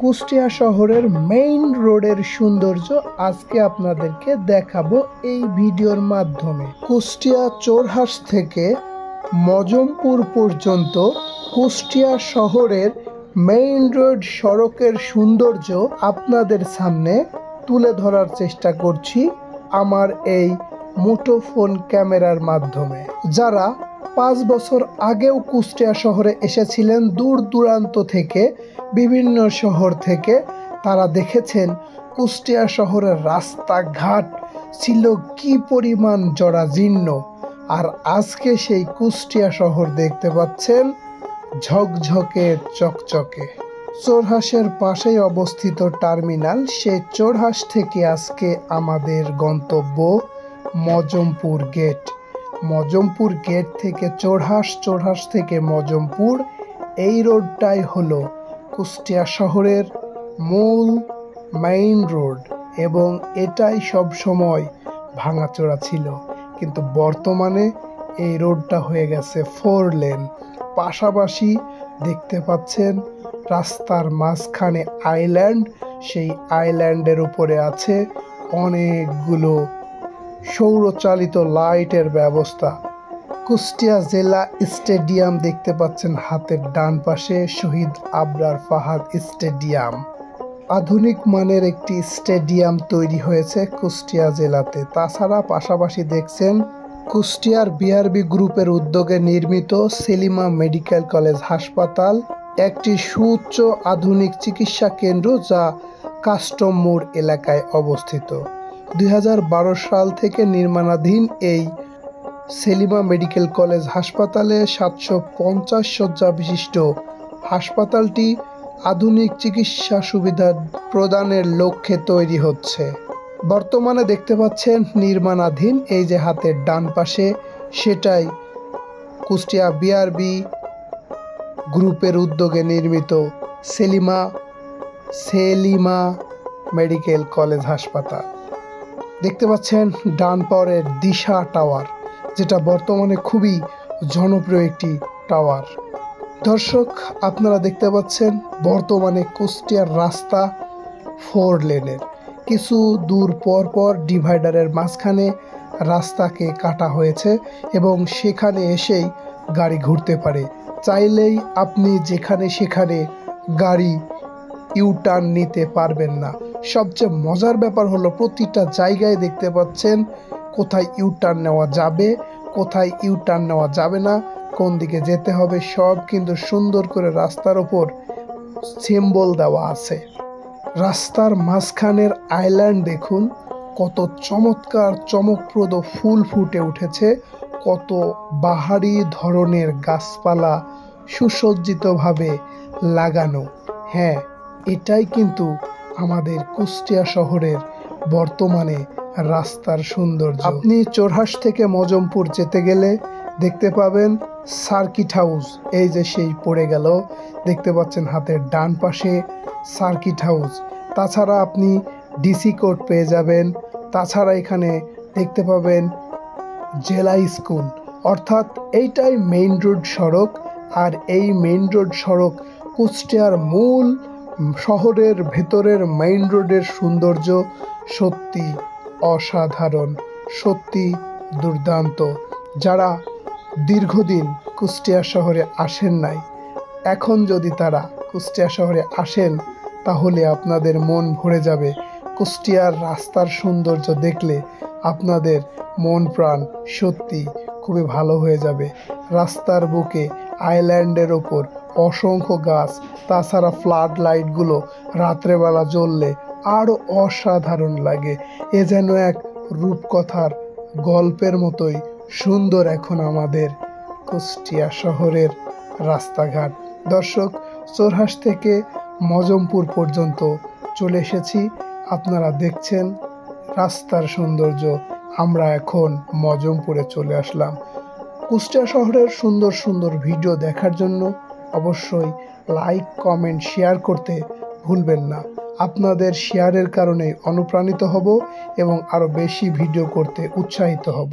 কুষ্টিয়া শহরের মেইন রোডের সৌন্দর্য আজকে আপনাদেরকে দেখাবো এই ভিডিওর মাধ্যমে। কুষ্টিয়া চোরহাস থেকে মজমপুর পর্যন্ত কুষ্টিয়া শহরের মেইন রোড সড়কের সৌন্দর্য আপনাদের সামনে তুলে ধরার চেষ্টা করছি আমার এই মুঠোফোন ক্যামেরার মাধ্যমে। যারা 5 বছর আগেও কুষ্টিয়া শহরে এসেছিলেন দূর দূরান্ত থেকে, বিভিন্ন শহর থেকে, তারা দেখেছেন কুষ্টিয়া শহরের রাস্তাঘাট ছিল কি পরিমাণ জরাজীর্ণ, আর আজকে সেই কুষ্টিয়া শহর দেখতে পাচ্ছেন ঝকঝকে চকচকে। চোরহাসের পাশেই অবস্থিত টার্মিনাল, সেই চোরহাস থেকে আজকে আমাদের গন্তব্য মজমপুর গেট। মজমপুর গেট থেকে চোরহাস, চোরহাস থেকে মজমপুর, এই রোডটাই হলো কুষ্টিয়া শহরের মূল মেইন রোড এবং এটাই সব সময় ভাঙাচোরা ছিল, কিন্তু বর্তমানে এই রোডটা হয়ে গেছে 4 লেন। পাশাপাশি দেখতে পাচ্ছেন রাস্তার মাঝখানে আইল্যান্ড, সেই আইল্যান্ডের উপরে আছে অনেকগুলো সৌরচালিত লাইটের ব্যবস্থা। কুষ্টিয়া জেলা স্টেডিয়াম দেখতে পাচ্ছেন হাতের ডান পাশে, শহীদ আবরার ফাহাদ স্টেডিয়াম। আধুনিক মানের একটি স্টেডিয়াম তৈরি হয়েছে কুষ্টিয়া জেলাতে। তাছাড়া পাশাপাশি দেখছেন কুষ্টিয়ার বিআরবি গ্রুপের উদ্যোগে নির্মিত সেলিমা মেডিকেল কলেজ হাসপাতাল, একটি সুউচ্চ আধুনিক চিকিৎসা কেন্দ্র যা কাস্টম মোড় এলাকায় অবস্থিত। 2012 সাল থেকে নির্মাণাধীন এই সেলিমা মেডিকেল কলেজ হাসপাতালে 750 শয্যা বিশিষ্ট হাসপাতালটি আধুনিক চিকিৎসা সুবিধা প্রদানের লক্ষ্যে তৈরি হচ্ছে। বর্তমানে দেখতে পাচ্ছেন নির্মাণাধীন, এই যে হাতের ডান পাশে, সেটাই কুষ্টিয়া বিআরবি গ্রুপের উদ্যোগে নির্মিত সেলিমা মেডিকেল কলেজ হাসপাতাল। দেখতে পাচ্ছেন ডান পাওয়ারের দিশা টাওয়ার, যেটা বর্তমানে খুবই জনপ্রিয় একটি টাওয়ার। দর্শক, আপনারা দেখতে পাচ্ছেন বর্তমানে কুষ্টিয়ার রাস্তা 4 লেনের। কিছু দূর পর পর ডিভাইডারের মাঝখানে রাস্তাকে কাটা হয়েছে এবং সেখানে এসেই গাড়ি ঘুরতে পারে। চাইলেই আপনি যেখানে সেখানে গাড়ি ইউটার্ন নিতে পারবেন না। সবচেয়ে মজার ব্যাপার হলো প্রতিটা জায়গায় দেখতে পাচ্ছেন কোথায় ইউটার্ন নেওয়া যাবে, কোথায় ইউটার্ন নেওয়া যাবে না, কোন দিকে যেতে হবে, সব কিন্তু সুন্দর করে রাস্তার ওপর সিম্বল দেওয়া আছে। রাস্তার মাঝখানের আইল্যান্ড দেখুন, কত চমৎকার চমকপ্রদ ফুল ফুটে উঠেছে, কত বাহারি ধরনের গাছপালা সুসজ্জিতভাবে লাগানো। হ্যাঁ, এটাই কিন্তু আমাদের কুষ্টিয়া শহরের বর্তমানে রাস্তার সৌন্দর্য। আপনি চোরহাস থেকে মজমপুর যেতে গেলে দেখতে পাবেন সার্কিট হাউস, এই যে সেই পড়ে গেল, দেখতে পাচ্ছেন হাতের ডান পাশে সার্কিট হাউস। তাছাড়া আপনি ডিসি কোর্ট পেয়ে যাবেন। তাছাড়া এখানে দেখতে পাবেন জেলা স্কুল, অর্থাৎ এইটাই মেইন রোড সড়ক। আর এই মেইন রোড সড়ক কুষ্টিয়ার মূল শহরের ভেতরের মেইন রোডের সৌন্দর্য সত্যি অসাধারণ, সত্যি দুর্দান্ত। যারা দীর্ঘদিন কুষ্টিয়া শহরে আসেন নাই, এখন যদি তারা কুষ্টিয়া শহরে আসেন তাহলে আপনাদের মন ভরে যাবে। কুষ্টিয়ার রাস্তার সৌন্দর্য দেখলে আপনাদের মন প্রাণ সত্যি খুবই ভালো হয়ে যাবে। রাস্তার বুকে আইল্যান্ডের ওপর অসংখ্য গাছ, তাছাড়া ফ্লাড লাইটগুলো রাত্রেবেলা জ্বললে আরও অসাধারণ লাগে। এ যেন এক রূপকথার গল্পের মতোই সুন্দর এখন আমাদের কুষ্টিয়া শহরের রাস্তাঘাট। দর্শক, চোরহাস থেকে মজমপুর পর্যন্ত চলে এসেছি, আপনারা দেখছেন রাস্তার সৌন্দর্য। আমরা এখন মজমপুরে চলে আসলাম। কুষ্টিয়া শহরের সুন্দর সুন্দর ভিডিও দেখার জন্য অবশ্যই লাইক, কমেন্ট, শেয়ার করতে ভুলবেন না। আপনাদের শেয়ারের কারণে অনুপ্রাণিত হব এবং আরও বেশি ভিডিও করতে উৎসাহিত হব।